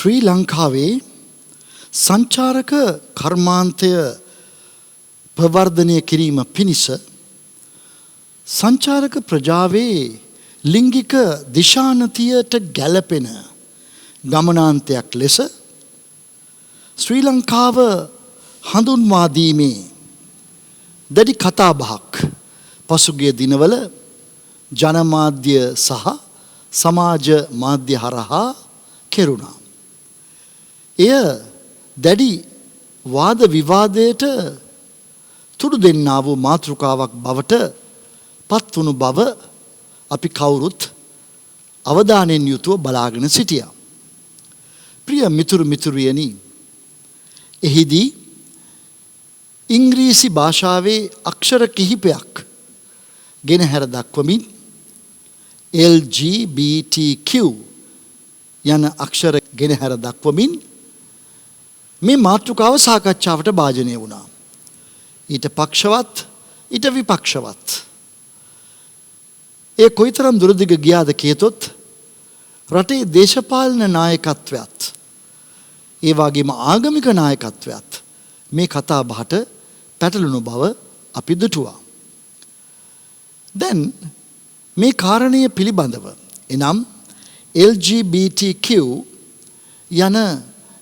ශ්‍රී ලංකාවේ සංචාරක කර්මාන්තය ප්‍රවර්ධනය කිරීම පිණිස සංචාරක ප්‍රජාවේ ලිංගික දිශානතියට ගැලපෙන ගමනාන්තයක් ලෙස ශ්‍රී ලංකාව හඳුන්වා දීමේ දැඩි කතාබහක් පසුගිය දිනවල ජනමාධ්‍ය සහ සමාජ මාධ්‍ය හරහා කෙරුණා. එය දැඩි වාද විවාදයට තුඩු දෙන්නා වූ මාතෘකාවක් බවට පත්වුණු බව අපි කවුරුත් අවධානයෙන් යුතුව බලාගෙන සිටියා. ප්‍රිය මිතුරු මිතුරියනි, එහිදී ඉංග්‍රීසි භාෂාවේ අක්ෂර කිහිපයක් ගෙනහැර දක්වමින් LGBTQ යන අක්ෂර ගෙනහැර දක්වමින් මේ මාතෘකාව සාකච්ඡාවට භාජනය වුණා. ඊට පක්ෂවත් ඊට විපක්ෂවත්. ඒ කොයිතරම් දුරදිග ගියාද කියතොත් රටේ දේශපාලන නායකත්වයත් ඒ වගේම ආගමික නායකත්වයත් මේ කතා බහට පැටළුණු බව අපි දුටුවා. දැන් මේ කාරණය පිළිබඳව එනම් LGBTQ යන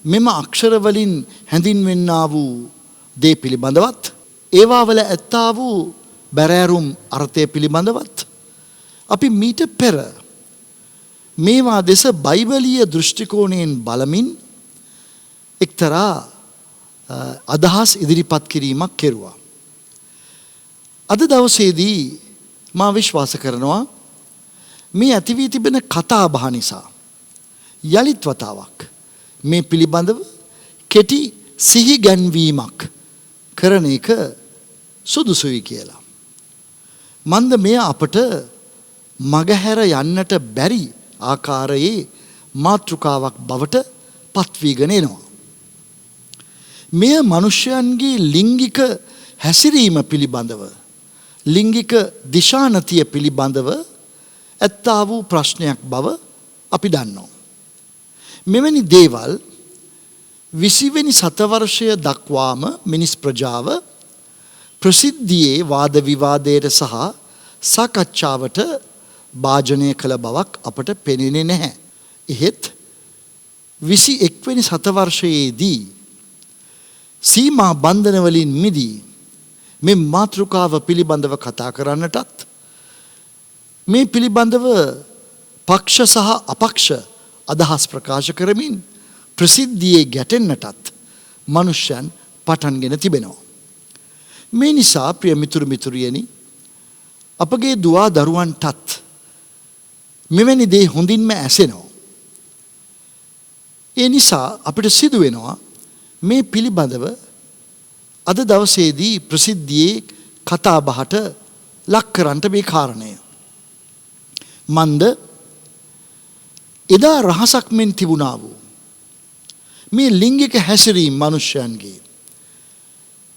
මෙම අක්ෂර වලින් හැඳින්වෙන්නා වූ දේ පිළිබඳවත් ඒවා වල ඇත්තා වූ බැරෑරුම් අර්ථය පිළිබඳවත් අපි මීට පෙර මේවා දෙස බයිබලීය දෘෂ්ටි කෝණයෙන් බලමින් එක්තරා අදහස් ඉදිරිපත් කිරීමක් කෙරුවා. අද දවසේදී මා විශ්වාස කරනවා මේ ඇති වී තිබෙන කතා බහ නිසා යලිත් වතාවක් මේ පිළිබඳව කෙටි සිහි ගැන්වීමක් කරන එක සුදුසුයි කියලා. මන්ද මෙය අපට මගහැර යන්නට බැරි ආකාරයේ මාතෘකාවක් බවට පත්වීගෙන එනවා. මෙය මනුෂ්‍යයන්ගේ ලිංගික හැසිරීම පිළිබඳව ලිංගික දිශානතිය පිළිබඳව ඇත්තා වූ ප්‍රශ්නයක් බව අපි දන්නවා. මෙවැනි දේවල් 20 වෙනි සතවර්ෂය දක්වාම මිනිස් ප්‍රජාව ප්‍රසිද්ධියේ වාද විවාදයට සහ සාකච්ඡාවට භාජනය කළ බවක් අපට පෙනෙන්නේ නැහැ. එහෙත් 21 වෙනි සතවර්ෂයේදී සීමා බන්ධන වලින් මිදී මේ මාතෘකාව පිළිබඳව කතා කරන්නටත් මේ පිළිබඳව පක්ෂ සහ අපක්ෂ අදහස් ප්‍රකාශ කරමින් ප්‍රසිද්ධියේ ගැටෙන්නටත් මනුෂ්‍යයන් පටන්ගෙන තිබෙනවා. මේ නිසා ප්‍රිය මිතුරු මිතුරියනි, අපගේ දුවා දරුවන්ටත් මෙවැනි දේ හොඳින්ම ඇසෙනවා. ඒ නිසා අපිට සිදු වෙනවා මේ පිළිබඳව අද දවසේදී ප්‍රසිද්ධියේ කතා බහට ලක් කරන්නට මේ කාරණය. මන්ද එදා රහසක් මෙන් තිබුණා වූ මේ ලිංගික හැසිරීම මනුෂ්‍යයන්ගේ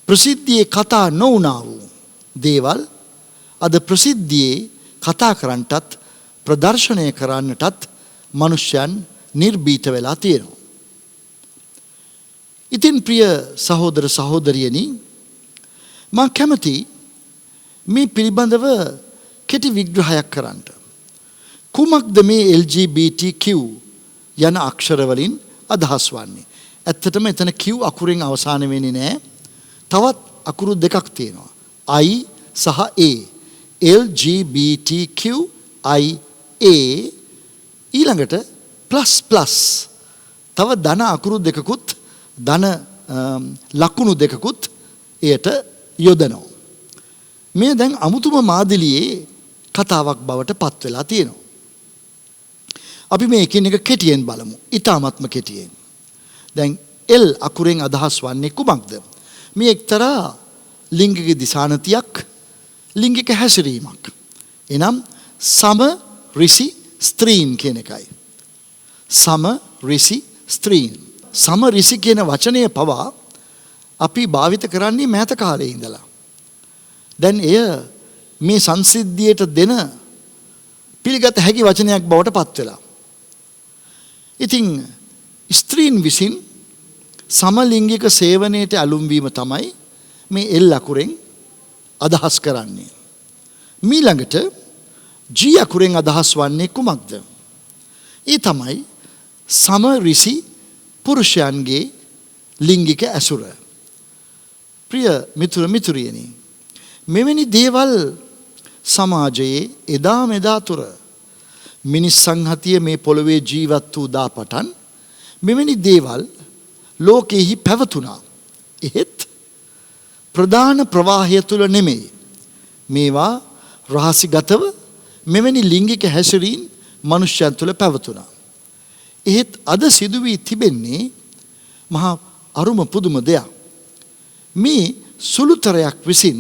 ප්‍රසිද්ධියේ කතා නොවුණා වූ දේවල් අද ප්‍රසිද්ධියේ කතා කරන්නටත් ප්‍රදර්ශනය කරන්නටත් මනුෂ්‍යයන් නිර්භීත වෙලා තියෙනවා. ඉතින් ප්‍රිය සහෝදර සහෝදරියනි, මා කැමති මේ පිළිබඳව කෙටි විග්‍රහයක් කරන්නට. කුමක්ද මේ LGBTQ යන අක්ෂර වලින් අදහස් වන්නේ? ඇත්තටම එතන Q අකුරෙන් අවසාන වෙන්නේ නැහැ. තවත් අකුරු දෙකක් තියෙනවා. I සහ A. LGBTQIA ඊළඟට ප්ලස් තව ධන අකුරු දෙකකුත් ධන ලකුණු දෙකකුත් එයට යොදනවා. මේ දැන් අමුතුම මාදිලියේ කතාවක් බවට පත් වෙලා තියෙනවා. අපි මේ එකින් එක කෙටියෙන් බලමු. ඊටාත්ම කෙටියෙන්. දැන් L අකුරෙන් අදහස් වන්නේ කුමක්ද? මේ එක්තරා ලිංගික දිශානතියක්, ලිංගික හැසිරීමක්. එනම් සම ඍෂි ස්ත්‍රීන් කියන එකයි. සම ඍෂි ස්ත්‍රීන්. සම ඍෂි කියන වචනය පවා අපි භාවිත කරන්නේ මෑත කාලේ ඉඳලා. දැන් එය මේ සංසිද්ධියට දෙන පිළිගත හැකි වචනයක් බවට පත් වෙලා. ඉතින් ස්ත්‍රීන් විසින් සමලිංගික සේවනයට ඇලුම් වීම තමයි මේ එල් අකුරෙන් අදහස් කරන්නේ. මීළඟට G අකුරෙන් අදහස් වන්නේ කුමක්ද? ඒ තමයි සම ඍෂි පුරුෂයන්ගේ ලිංගික ඇසුර. ප්‍රිය මිතුර මිතුරියනි, මෙවැනි දේවල් සමාජයේ එදා මෙදා තුර මිනිස් සංහතිය මේ පොළොවේ ජීවත් වූ දා පටන් මෙවැනි දේවල් ලෝකෙහි පැවතුණා. එහෙත් ප්‍රධාන ප්‍රවාහය තුල නෙමෙයි. මේවා රහසිගතව මෙවැනි ලිංගික හැසිරීම් මනුෂ්‍යයන් තුළ පැවතුණා. එහෙත් අද සිදු වී තිබෙන්නේ මහා අරුම පුදුම දෙයක්. මේ සුළුතරයක් විසින්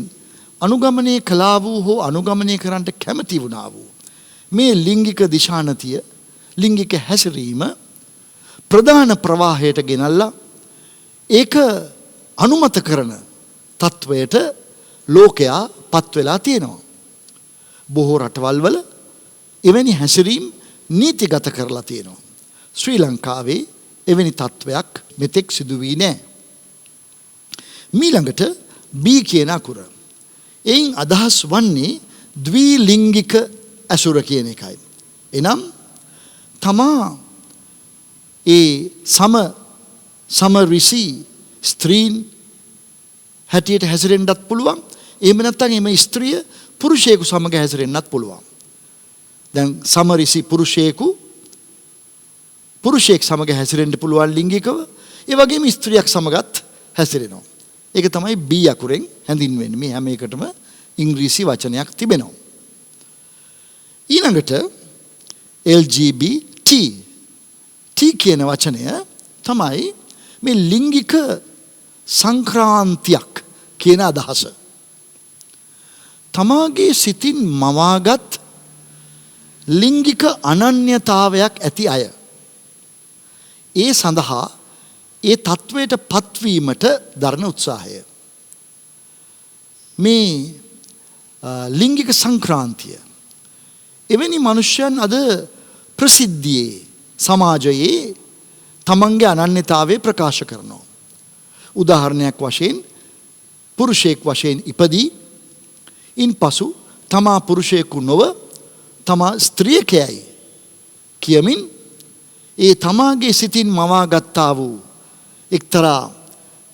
අනුගමනය කළා වූ හෝ අනුගමනය කරන්නට කැමති වුණා වූ මේ ලිංගික දිශානතිය, ලිංගික හැසිරීම ප්‍රධාන ප්‍රවාහයට ගෙනල්ලා ඒක අනුමත කරන තත්වයට ලෝකයා පත් වෙලා තියෙනවා. බොහෝ රටවල් වල එවැනි හැසිරීම් නීතිගත කරලා තියෙනවා. ශ්‍රී ලංකාවේ එවැනි තත්වයක් මෙතෙක් සිදු වී නැහැ. මීළඟට B කියන අකුර. එයින් අදහස් වන්නේ ද්විලිංගික ඇසුර කියන එකයි. එනම් තමා ඒ සම ඍෂි ස්ත්‍රීන් හැටියට හැසිරෙන්නත් පුළුවන්. එහෙම නැත්නම් එම ස්ත්‍රිය පුරුෂයෙකු සමග හැසිරෙන්නත් පුළුවන්. දැන් සම ඍෂි පුරුෂයෙක් සමග හැසිරෙන්න පුළුවන් ලිංගිකව. ඒ වගේම ස්ත්‍රියක් සමගත් හැසිරෙනවා. ඒක තමයි B අකුරෙන් හැඳින්වෙන්නේ. මේ හැම එකටම ඉංග්‍රීසි වචනයක් තිබෙනවා. ඊළඟට LGBT T කියන වචනය තමයි මේ ලිංගික සංක්‍රාන්තියක් කියන අදහස. තමාගේ සිතින් මවාගත් ලිංගික අනන්‍යතාවයක් ඇති අය ඒ සඳහා ඒ තත්වයට පත්වීමට දරන උත්සාහය. මේ ලිංගික සංක්‍රාන්තිය එවැනි මනුෂ්‍යයන් අද ප්‍රසිද්ධියේ සමාජයේ තමන්ගේ අනන්‍යතාවය ප්‍රකාශ කරනවා. උදාහරණයක් වශයෙන් පුරුෂයෙක් වශයෙන් ඉපදී ඉන්පසු තමා පුරුෂයෙකු නොව තමා ස්ත්‍රියකයයි කියමින් ඒ තමාගේ සිතින් මවා ගත්තා වූ එක්තරා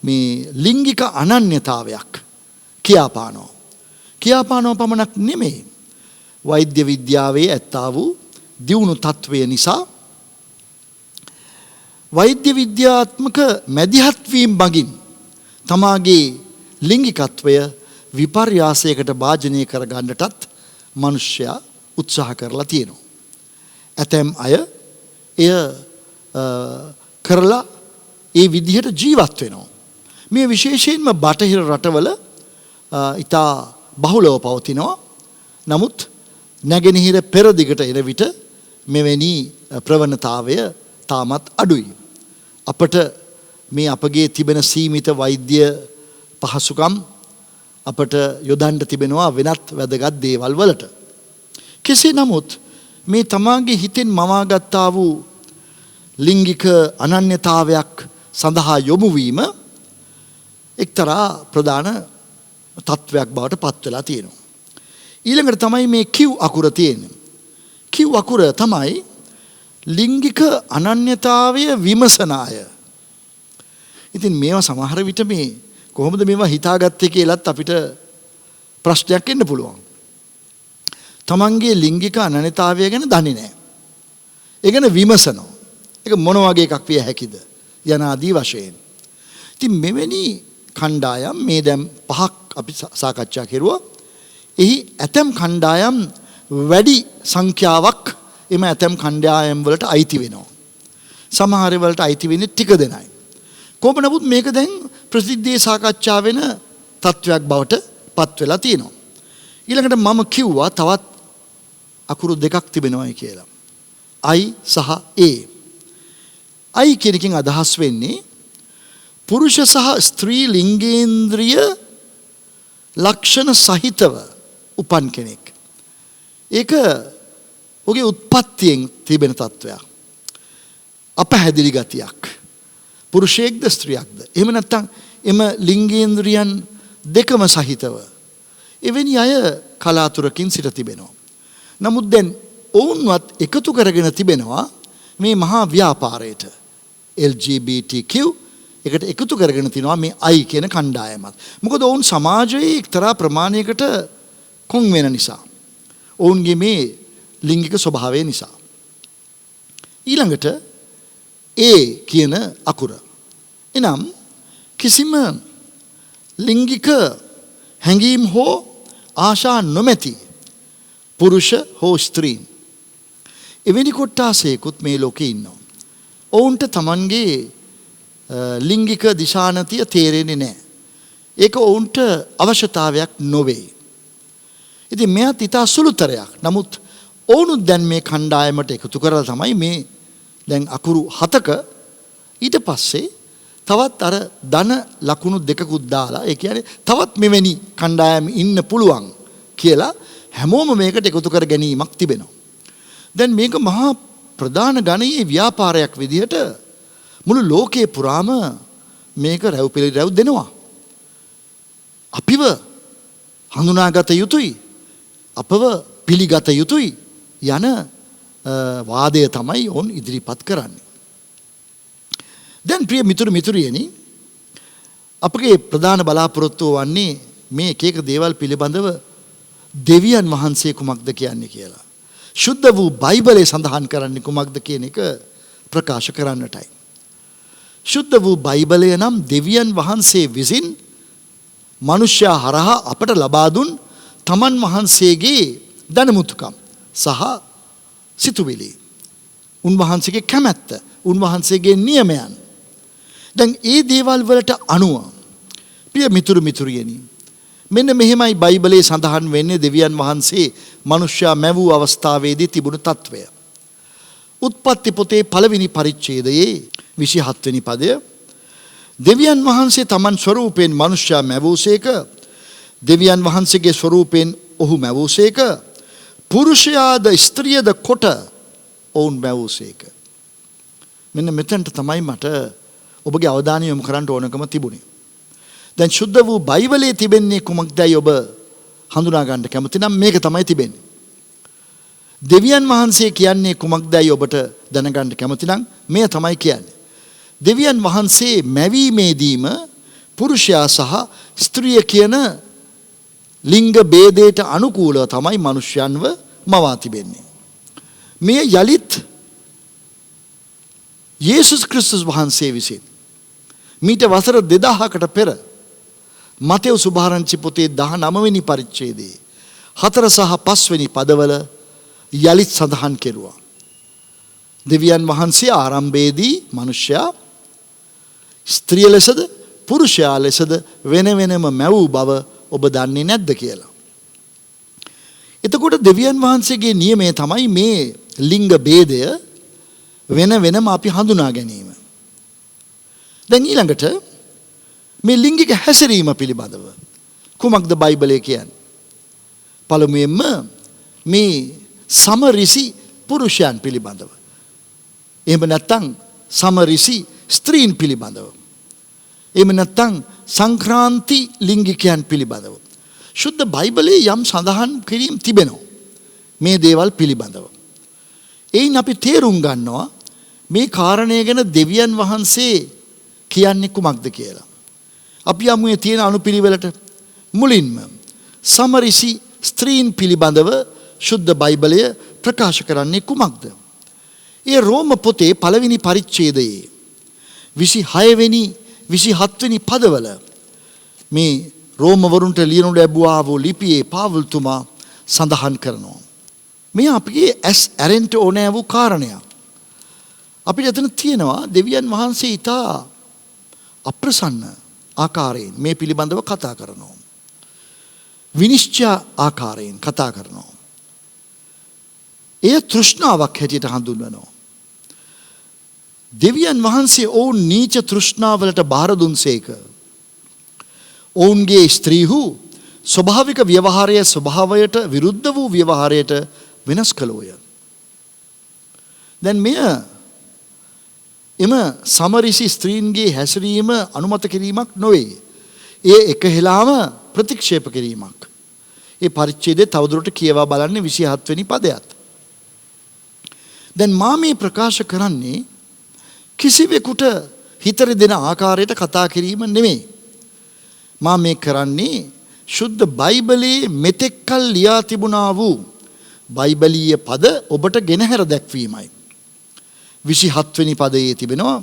මේ ලිංගික අනන්‍යතාවයක් කියාපානවා. කියාපානව පමණක් නෙමෙයි, වෛද්‍ය විද්‍යාවේ ඇත්තා වූ දියුණු තත්වය නිසා වෛද්‍ය විද්‍යාත්මක මැදිහත් වීම මගින් තමාගේ ලිංගිකත්වය විපර්යාසයකට භාජනය කර ගන්නටත් මිනිසයා උත්සාහ කරලා තියෙනවා. ඇතැම් අය එය කරලා ඒ විදිහට ජීවත් වෙනවා. මේ විශේෂයෙන්ම බටහිර රටවල ඉතා බහුලව පවතිනවා. නමුත් නැගෙනහිර පෙරදිගට එන විට මෙවැනි ප්‍රවණතාවය තාමත් අඩුයි. අපට මේ අපගේ තිබෙන සීමිත වෛද්‍ය පහසුකම් අපට යොදන්න තිබෙනවා වෙනත් වැදගත් දේවල් වලට. කෙසේ නමුත් මේ තමාගේ හිතෙන් මවාගත්තා වූ ලිංගික අනන්‍යතාවයක් සඳහා යොමු වීම එක්තරා ප්‍රධාන තත්වයක් බවට පත් වෙලා තියෙනවා. ඊළඟට තමයි මේ Q අකුර තියෙන්නේ. Q අකුර තමයි ලිංගික අනන්‍යතාවය විමසන අය. ඉතින් මේවා සමහර විට මේ කොහොමද මේවා හිතාගත්තේ කියලාත් අපිට ප්‍රශ්නයක් එන්න පුළුවන්. තමන්ගේ ලිංගික අනන්‍යතාවය ගැන දන්නේ නැහැ. ඒ ගැන විමසනවා. ඒක මොන වගේ එකක් විය හැකිද යනාදී වශයෙන්. ඉතින් මෙවැනි කණ්ඩායම් මේ දැන් 5ක් අපි සාකච්ඡා කෙරුවා. එහි ඇතම් කණ්ඩායම් වැඩි සංඛ්‍යාවක් එම ඇතම් කණ්ඩායම් වලට අයිති වෙනවා. සමහර වලට අයිති වෙන්නේ ටික දෙනයි. කොහොම නමුත් මේක දැන් ප්‍රසිද්ධියේ සාකච්ඡා වෙන තත්වයක් බවට පත් වෙලා තියෙනවා. ඊළඟට මම කිව්වා තවත් අකුරු දෙකක් තිබෙනවායි කියලා. I සහ A. I කියන එකෙන් අදහස් වෙන්නේ පුරුෂ සහ ස්ත්‍රී ලිංගේන්ද්‍රිය ලක්ෂණ සහිතව උපන් කෙනෙක්. ඒක ඔහුගේ උත්පත්තියෙන් තිබෙන තත්වයක්. අපහැදිලි ගතියක්. පුරුෂයෙක්ද ස්ත්‍රියක්ද. එහෙම නැත්නම් එම ලිංගේන්ද්‍රියන් දෙකම සහිතව එවැනි අය කලාතුරකින් සිට තිබෙනවා. නමුත් දැන් ඔවුන්වත් එකතු කරගෙන තිබෙනවා මේ මහා ව්‍යාපාරයට. LGBTQ එකට එකතු කරගෙන තිනවා මේ I කියන කණ්ඩායමත්. මොකද ඔවුන් සමාජයේ එක්තරා ප්‍රමාණයකට කොන් වෙන නිසා. ඔවුන්ගේ මේ ලිංගික ස්වභාවය නිසා. ඊළඟට A කියන අකුර. එනම් කිසිම ලිංගික හැඟීම් හෝ ආශා නොමැති පුරුෂ හෝ ස්ත්‍රීන් එවැනි කොට්ටාසයකුත් මේ ලෝකේ ඉන්නවා. ඔවුන්ට තමන්ගේ ලිංගික දිශානතිය තේරෙන්නේ නැහැ. ඒක ඔවුන්ට අවශ්‍යතාවයක් නොවේ. ඉතින් මෙයත් ඉතා සුළුතරයක්. නමුත් ඔවුනුත් දැන් මේ කණ්ඩායමට එකතු කරලා තමයි මේ දැන් අකුරු 7ක ඊට පස්සේ තවත් අර ධන ලකුණු දෙකකුත් දාලා ඒ කියන්නේ තවත් මෙවැනි කණ්ඩායම් ඉන්න පුළුවන් කියලා හැමෝම මේකට එකතු කර ගැනීමක් තිබෙනවා. දැන් මේක මහා ප්‍රධාන ගණයේ ව්‍යාපාරයක් විදිහට මුළු ලෝකයේ පුරාම මේක රැව් පිළිරැව් දෙනවා. අපිව හඳුනාගත යුතුයි. අපව පිළිගත යුතුයි යන වාදය තමයි ඔවුන් ඉදිරිපත් කරන්නේ. දැන් ප්‍රිය මිතුරු මිතුරියනි අපගේ ප්‍රධාන බලාපොරොත්තුව වන්නේ මේ එක එක දේවල් පිළිබඳව දෙවියන් වහන්සේ කුමක්ද කියන්නේ කියලා. ශුද්ධ වූ බයිබලයේ සඳහන් කරන්නේ කුමක්ද කියන එක ප්‍රකාශ කරන්නටයි. ශුද්ධ වූ බයිබලය නම් දෙවියන් වහන්සේ විසින් මනුෂ්‍යයා හරහා අපට ලබා දුන් තමන් වහන්සේගේ දනමුතුකම් සහ සිතුවිලි. උන්වහන්සේගේ කැමැත්ත, උන්වහන්සේගේ නියමයන්. දැන් ඒ දේවල් වලට අනුව ප්‍රිය මිතුරු මිතුරියනි මෙන්න මෙහෙමයි බයිබලයේ සඳහන් වෙන්නේ දෙවියන් වහන්සේ මනුෂ්‍යයා මැවූ අවස්ථාවේදී තිබුණු తත්වය. උත්පත්ති පොතේ පළවෙනි පරිච්ඡේදයේ 27 වෙනි පදය දෙවියන් වහන්සේ තමන් ස්වරූපයෙන් මනුෂ්‍යයා මැවූසේක දෙවියන් වහන්සේගේ ස්වරූපයෙන් ඔහු මැවූසේක පුරුෂයාද ස්ත්‍රියද කොට ඔවුන් මැවූසේක. මෙන්න මෙතනට තමයි මට ඔබගේ අවධානය යොමු කරන්න ඕනකම තිබුණේ. දැන් ශුද්ධ වූ බයිබලයේ තිබෙන්නේ කුමක්දයි ඔබ හඳුනා ගන්න කැමති නම් මේක තමයි තිබෙන්නේ. දෙවියන් වහන්සේ කියන්නේ කුමක්දයි ඔබට දැනගන්න කැමති නම් මෙය තමයි කියන්නේ. දෙවියන් වහන්සේ මැවීමේදීම පුරුෂයා සහ ස්ත්‍රිය කියන ලිංග ભેදයට අනුකූලව තමයි මනුෂ්‍යයන්ව මවා තිබෙන්නේ. මෙය යලිත් යේසුස් ක්‍රිස්තුස් වහන්සේ විසින් මීට වසර 2000කට පෙර මතෙව් සුභාරංචි පොතේ 19 වෙනි පරිච්ඡේදයේ 4 සහ 5 වෙනි පදවල යලිත් සඳහන් කෙරුවා. දෙවියන් වහන්සේ ආරම්භයේදී මනුෂ්‍යයා ස්ත්‍රිය ලෙසද පුරුෂයා ලෙසද වෙන වෙනම මැවූ බව ඔබ දන්නේ නැද්ද කියලා. එතකොට දෙවියන් වහන්සේගේ නියමය තමයි මේ ලිංග ભેදය වෙන වෙනම අපි හඳුනා ගැනීම. දැන් ඊළඟට මේ ලිංගික හැසිරීම පිළිබඳව කුමක්ද බයිබලයේ කියන්නේ? පළමුවෙන්ම මේ සමරිසි පුරුෂයන් පිළිබඳව. එහෙම නැත්නම් සමරිසි ස්ත්‍රීන් පිළිබඳව. එහෙම නැත්නම් සංක්‍රාන්ති ලිංගිකයන් පිළිබඳව. ශුද්ධ බයිබලයේ යම් සඳහන් කිරීම් තිබෙනවා මේ දේවල් පිළිබඳව. එයින් අපි තේරුම් ගන්නවා මේ කාරණය ගැන දෙවියන් වහන්සේ කියන්නේ කුමක්ද කියලා. අපි යමුයේ තියෙන අනුපිළිවෙලට මුලින්ම සමරිසි ස්ත්‍රීන් පිළිබඳව ශුද්ධ බයිබලය ප්‍රකාශ කරන්නේ කුමක්ද? ඒ රෝම පොතේ පළවෙනි පරිච්ඡේදයේ 26 වෙනි 27 වෙනි පදවල මේ රෝමවරුන්ට ලියනු ලැබුවා වූ ලිපියේ පාවුල්තුමා සඳහන් කරනවා. මේ අපගේ ඇස් ඇරෙන්න ඕනෑ වූ කාරණයක්. අපිට එතන තියෙනවා දෙවියන් වහන්සේ ඊටා අප්‍රසන්න ආකාරයෙන් මේ පිළිබඳව කතා කරනවා. විනිශ්චය ආකාරයෙන් කතා කරනවා. එය තෘෂ්ණාවක් හැටියට හඳුන්වනවා. දෙවියන් වහන්සේ ඔවුන් නීච තෘෂ්ණාවලට බාර දුන්සේක. ඔවුන්ගේ ස්ත්‍රීහු ස්වභාවික ව්‍යවහාරය ස්වභාවයට විරුද්ධ වූ ව්‍යවහාරයට වෙනස් කළෝය. දැන් මෙය එම සමරිසි ස්ත්‍රීන්ගේ හැසිරීම අනුමත කිරීමක් නොවේ. ඒ එකහෙලාම ප්‍රතික්ෂේප කිරීමක්. ඒ පරිච්ඡේදයේ තවදුරට කියවා බලන්නේ 27 වෙනි පදයත්. දැන් මා මේ ප්‍රකාශ කරන්නේ කිසිවෙකුට හිතර දෙන ආකාරයට කතා කිරීම නෙමෙයි. මා මේ කරන්නේ ශුද්ධ බයිබලයේ මෙතෙක්කල් ලියා තිබුණා වූ බයිබලීය පද ඔබට ගෙනහැර දැක්වීමයි. 27 වෙනි පදයේ තිබෙනවා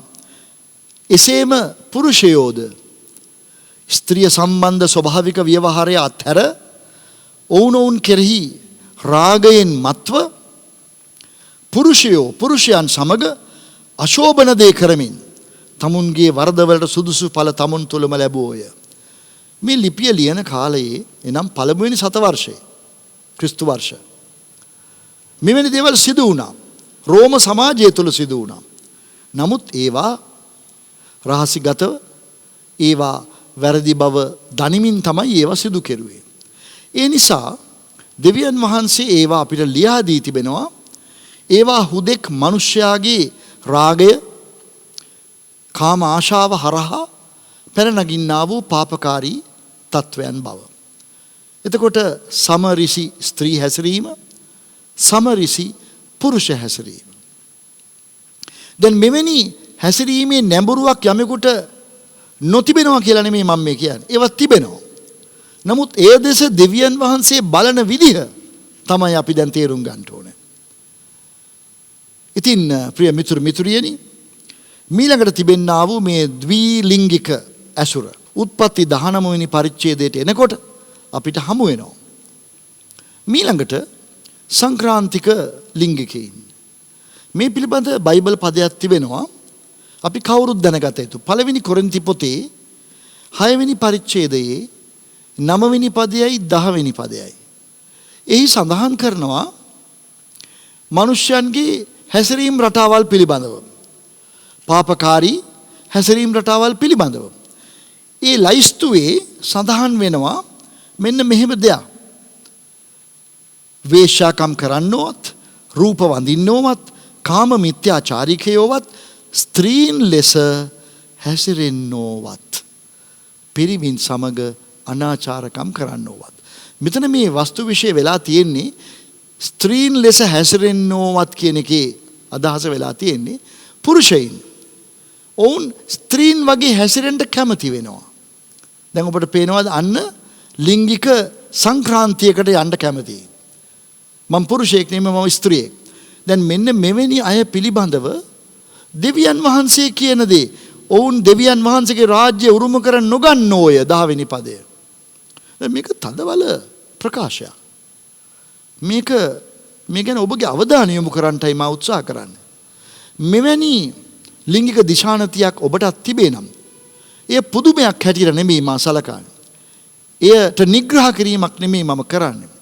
එසේම පුරුෂයෝද ස්ත්‍රිය සම්බන්ධ ස්වභාවික ව්‍යවහාරය අත්හැර ඔවුනොවුන් කෙරෙහි රාගයෙන් මත්ව පුරුෂයන් සමග අශෝභන දේ කරමින් තමුන්ගේ වරදවලට සුදුසු ඵල තමුන් තුළම ලැබුවෝය. මේ ලිපිය ලියන කාලයේ එනම් පළමුවෙනි සතවර්ෂයේ ක්‍රිස්තු වර්ෂ මෙවැනි දේවල් සිදු වුණා. රෝම සමාජය තුළ සිදු වුණා. නමුත් ඒවා රහසිගතව ඒවා වැරදි බව දනිමින් තමයි ඒවා සිදු කෙරුවේ. ඒ නිසා දෙවියන් වහන්සේ ඒවා අපිට ලියා දී තිබෙනවා. ඒවා හුදෙක් මිනිස්යාගේ රාගය කාම ආශාව හරහා පැනනගින්නා වූ පාපකාරී තත්වයන් බව. එතකොට සමරිසි ස්ත්‍රී හැසිරීම සමරිසි පුරුෂ හැසිරීම. දැන් මෙවැනි හැසිරීමේ නැඹුරුවක් යමෙකුට නොතිබෙනවා කියලා නෙමෙයි මම මේ කියන්නේ. ඒවත් තිබෙනවා. නමුත් ඒ දෙස දෙවියන් වහන්සේ බලන විදිහ තමයි අපි දැන් තේරුම් ගන්න ඕනේ. ඉතින් ප්‍රිය මිතුරියනි මීළඟට තිබෙන්නා වූ මේ ද්විලිංගික ඇසුර උත්පත්ති 19 වෙනි පරිච්ඡේදයට එනකොට අපිට හමු වෙනවා. මීළඟට සංක්‍රාන්තික ලිංගිකයින්. මේ පිළිබඳ බයිබල් පදයක් තිබෙනවා. අපි කවුරුත් දැනගත යුතු. පළවෙනි කොරින්ති පොතේ 6 වෙනි පරිච්ඡේදයේ 9 වෙනි පදයයි 10 වෙනි පදයයි. එහි සඳහන් කරනවා මිනිස්යන්ගේ හැසිරීම් රටාවල් පිළිබඳව. පාපකාරී හැසිරීම් රටාවල් පිළිබඳව. ඒ ලයිස්තුවේ සඳහන් වෙනවා මෙන්න මෙහෙම දෙයක්. වේශ්‍යාකම් කරන්නෝවත්, රූප වඳින්නෝවත්, කාම මිත්‍යාචාරිකයෝවත්, ස්ත්‍රීන් ලෙස හැසිරෙන්නෝවත්, පිරිමින් සමග අනාචාරකම් කරන්නෝවත්. මෙතන මේ වස්තු විශේෂ වෙලා තියෙන්නේ ස්ත්‍රීන් ලෙස හැසිරෙන්නෝවත් කියන එකේ අදහස වෙලා තියෙන්නේ පුරුෂයින්. ඔවුන් ස්ත්‍රීන් වගේ හැසිරෙන්න කැමති වෙනවා. දැන් ඔබට පේනවාද අන්න ලිංගික සංක්‍රාන්තියකට යන්න කැමතියි. මම පුරුෂයෙක් නෙමෙයි මම ස්ත්‍රියෙක්. දැන් මෙන්න මෙවැනි අය පිළිබඳව දෙවියන් වහන්සේ කියන දේ ඔවුන් දෙවියන් වහන්සේගේ රාජ්‍ය උරුම කර නොගන්නෝය 10 වෙනි පදය. මේක තදබල ප්‍රකාශයක්. මේක මේ ගැන ඔබගේ අවධානය යොමු කරන්නටයි මා උත්සාහ කරන්නේ. මෙවැනි ලිංගික දිශානතියක් ඔබටත් තිබේ නම් එය පුදුමයක් හැටියට නෙමෙයි මා සලකන්නේ. එයට නිග්‍රහ කිරීමක් නෙමෙයි මම කරන්නේ.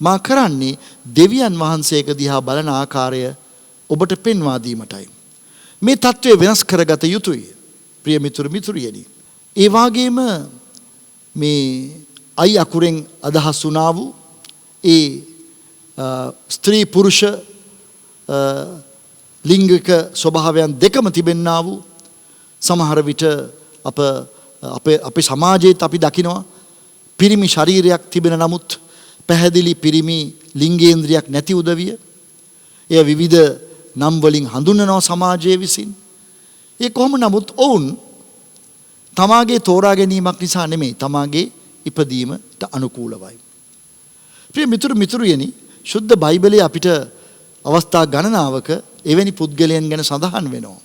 මා කරන්නේ දෙවියන් වහන්සේක දිහා බලන ආකාරය ඔබට පෙන්වා දීමටයි. මේ தત્ත්වය වෙනස් කරගත යුතුයි. ප්‍රිය මිතුරියනි. ඒ වගේම මේ අයි අකුරෙන් අදහස් වුණා වූ ඒ ස්ත්‍රී පුරුෂ ලිංගික ස්වභාවයන් දෙකම තිබෙන්නා වූ සමහර විට අපේ සමාජයේත් අපි දකිනවා පිරිමි ශරීරයක් තිබෙන නමුත් පැහැදිලි පිරිමි ලිංගේන්ද්‍රයක් නැති උදවිය. එය විවිධ නම් වලින් හඳුන්වනවා සමාජයේ විසින්. ඒ කොහොම නමුත් ඔවුන් තමාගේ තෝරා ගැනීමක් නිසා නෙමෙයි තමාගේ ඉපදීමට අනුකූලවයි. ප්‍රිය මිතුරියනි ශුද්ධ බයිබලයේ අපිට අවස්ථා ගණනාවක එවැනි පුද්ගලයන් ගැන සඳහන් වෙනවා.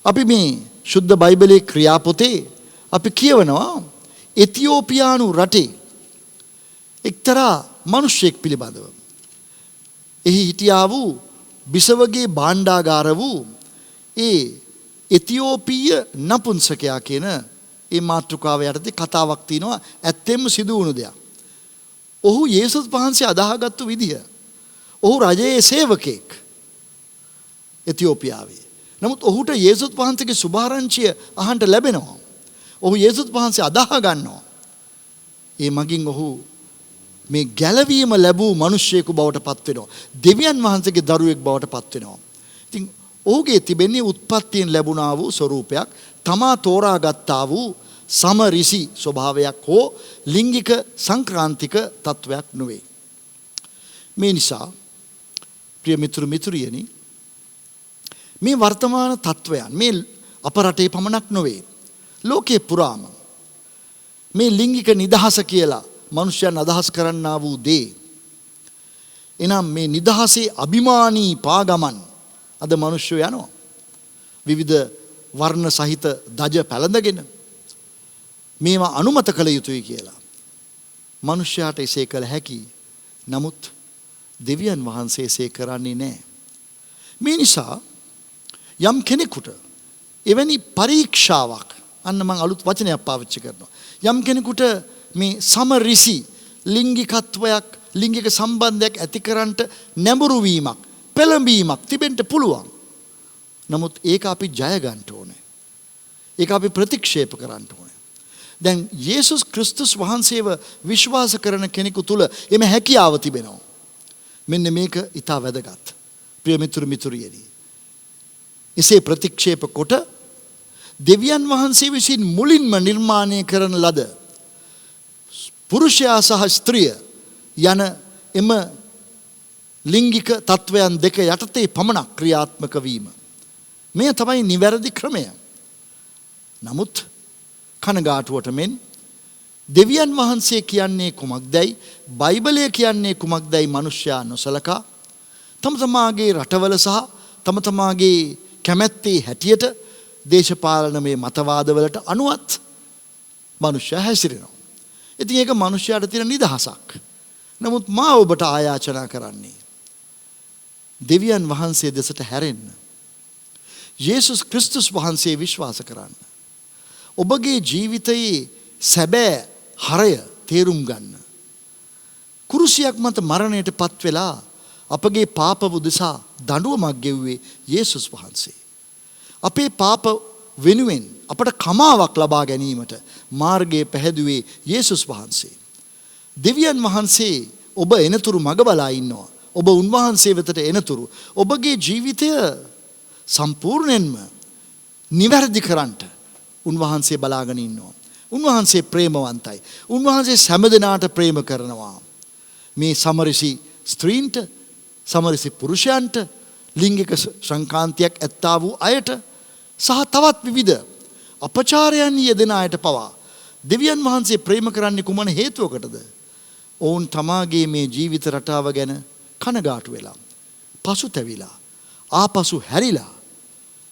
අපි මේ ශුද්ධ බයිබලයේ ක්‍රියාපොතේ අපි කියවනවා එතියෝපියානු රටේ එක්තරා මිනිසෙක් පිළිබඳව. එහි හිටියා වූ බිසවගේ භාණ්ඩාගාර වූ ඒ එතියෝපීය නපුංසකයා කියන ඒ මාතෘකාව යටතේ කතාවක් තියෙනවා. ඇත්තෙන්ම සිදු වුණු දෙයක්. ඔහු යේසුස් වහන්සේ අදාහගත්තු විදිය. ඔහු රජයේ සේවකෙක් එතියෝපියාවේ. නමුත් ඔහුට යේසුස් වහන්සේගේ සුභාරංචිය අහන්න ලැබෙනවා. ඔහු යේසුස් වහන්සේ අදාහ ගන්නවා. ඒ මගින් ඔහු මේ ගැලවීම ලැබූ මිනිසෙකු බවට පත් වෙනවා. දෙවියන් වහන්සේගේ දරුවෙක් බවට පත් වෙනවා. ඉතින් ඔහුගේ තිබෙන්නේ උත්පත්තියෙන් ලැබුණා වූ ස්වરૂපයක්, තමා තෝරාගත්තා වූ සමරිසි ස්වභාවයක් හෝ ලිංගික සංක්‍රාන්තික තත්වයක් නොවේ. මේ නිසා ප්‍රිය මිතුරු මිතුරියනි, මේ වර්තමාන තත්වයන් මේ අප රටේ පමණක් නොවේ, ලෝකයේ පුරාම මේ ලිංගික නිදහස කියලා මනුෂ්‍යයන් අදහස් කරන්නා වූ දේ, එනම් මේ නිදහසේ අභිමානී පාගමන් අද මනුෂ්‍යයෝ යනවා. විවිධ වර්ණ සහිත දජ පැළඳගෙන මේවා අනුමත කළ යුතුයි කියලා. මනුෂ්‍යයාට එසේ කළ හැකි. නමුත් දෙවියන් වහන්සේ එසේ කරන්නේ නැහැ. මේ නිසා යම් කෙනෙකුට එවැනි පරීක්ෂාවක්, අන්න මම අලුත් වචනයක් පාවිච්චි කරනවා. යම් කෙනෙකුට මේ සමරිසි ලිංගිකත්වයක්, ලිංගික සම්බන්ධයක් ඇති කරන්නට නැඹුරු වීමක්, පෙළඹීමක් තිබෙන්න පුළුවන්. නමුත් ඒක අපි ජය ගන්න ඕනේ. ඒක අපි ප්‍රතික්ෂේප කරන්න ඕනේ. දැන් යේසුස් ක්‍රිස්තුස් වහන්සේව විශ්වාස කරන කෙනෙකු තුල එමෙ හැකියාව තිබෙනවා. මෙන්න මේක ඊටා වැදගත්. ප්‍රිය මිතුරු මිතුරියනි, එසේ ප්‍රතික්ෂේප කොට දෙවියන් වහන්සේ විසින් මුලින්ම නිර්මාණය කරන ලද පුරුෂයා සහ ස්ත්‍රිය යන එම ලිංගික තත්වයන් දෙක යටතේ පමණක් ක්‍රියාත්මක වීම, මේ තමයි නිවැරදි ක්‍රමය. නමුත් කනගාටුවට මෙන් දෙවියන් වහන්සේ කියන්නේ කුමක්දයි, බයිබලය කියන්නේ කුමක්දයි මනුෂ්‍යයා නොසලකා තම තමාගේ රටවල සහ තම තමාගේ කැමැත්තේ හැටියට දේශපාලනමය මතවාදවලට අනුවත් මනුෂ්‍යයා හැසිරෙනවා. ඉතින් ඒක මනුෂ්‍යයාට තියෙන නිදහසක්. නමුත් මා ඔබට ආයාචනා කරන්නේ දෙවියන් වහන්සේ දෙසට හැරෙන්න. යේසුස් ක්‍රිස්තුස් වහන්සේ විශ්වාස කරන්න. ඔබගේ ජීවිතයේ සැබෑ හරය තේරුම් ගන්න. කුරුසියක් මත මරණයට පත් වෙලා අපගේ පාප උදෙසා දඬුවමක් ගෙව්වේ යේසුස් වහන්සේ. අපේ පාප වෙනුවෙන් අපට කමාවක් ලබා ගැනීමට මාර්ගය පැහැදුවේ යේසුස් වහන්සේ. දෙවියන් වහන්සේ ඔබ එනතුරු මඟ බලා ඉන්නවා. ඔබ උන්වහන්සේ වෙතට එනතුරු ඔබගේ ජීවිතය සම්පූර්ණයෙන්ම නිවැරදි කරන්නට උන්වහන්සේ බලාගෙන ඉන්නවා. උන්වහන්සේ ප්‍රේමවන්තයි. උන්වහන්සේ හැම දෙනාට ප්‍රේම කරනවා. මේ සමරිසි ස්ත්‍රීන්ට, සමරිසි පුරුෂයන්ට, ලිංගික සංකාන්තියක් ඇත්තා වූ අයට සහ තවත් විවිධ අපචාරයන් යෙදෙන අයට පවා දෙවියන් වහන්සේ ප්‍රේම කරන්නේ කුමන හේතුවකටද? ඔවුන් තමාගේ මේ ජීවිත රටාව ගැන කනගාටු වෙලා, පසුතැවිලා, ආපසු හැරිලා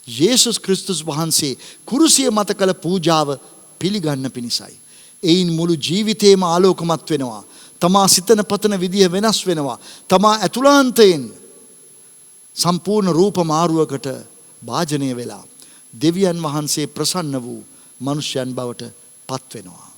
යේසුස් ක්‍රිස්තුස් වහන්සේ කුරුසිය මත කළ පූජාව පිළිගන්න පිණිසයි. එයින් මුළු ජීවිතේම ආලෝකමත් වෙනවා. තමා සිතන පතන විදිය වෙනස් වෙනවා. තමා ඇතුළාන්තයෙන් සම්පූර්ණ රූප මාරුවකට භාජනය වෙලා දෙවියන් වහන්සේ ප්‍රසන්න වූ මනුෂ්‍යයන් බවට පත් වෙනවා.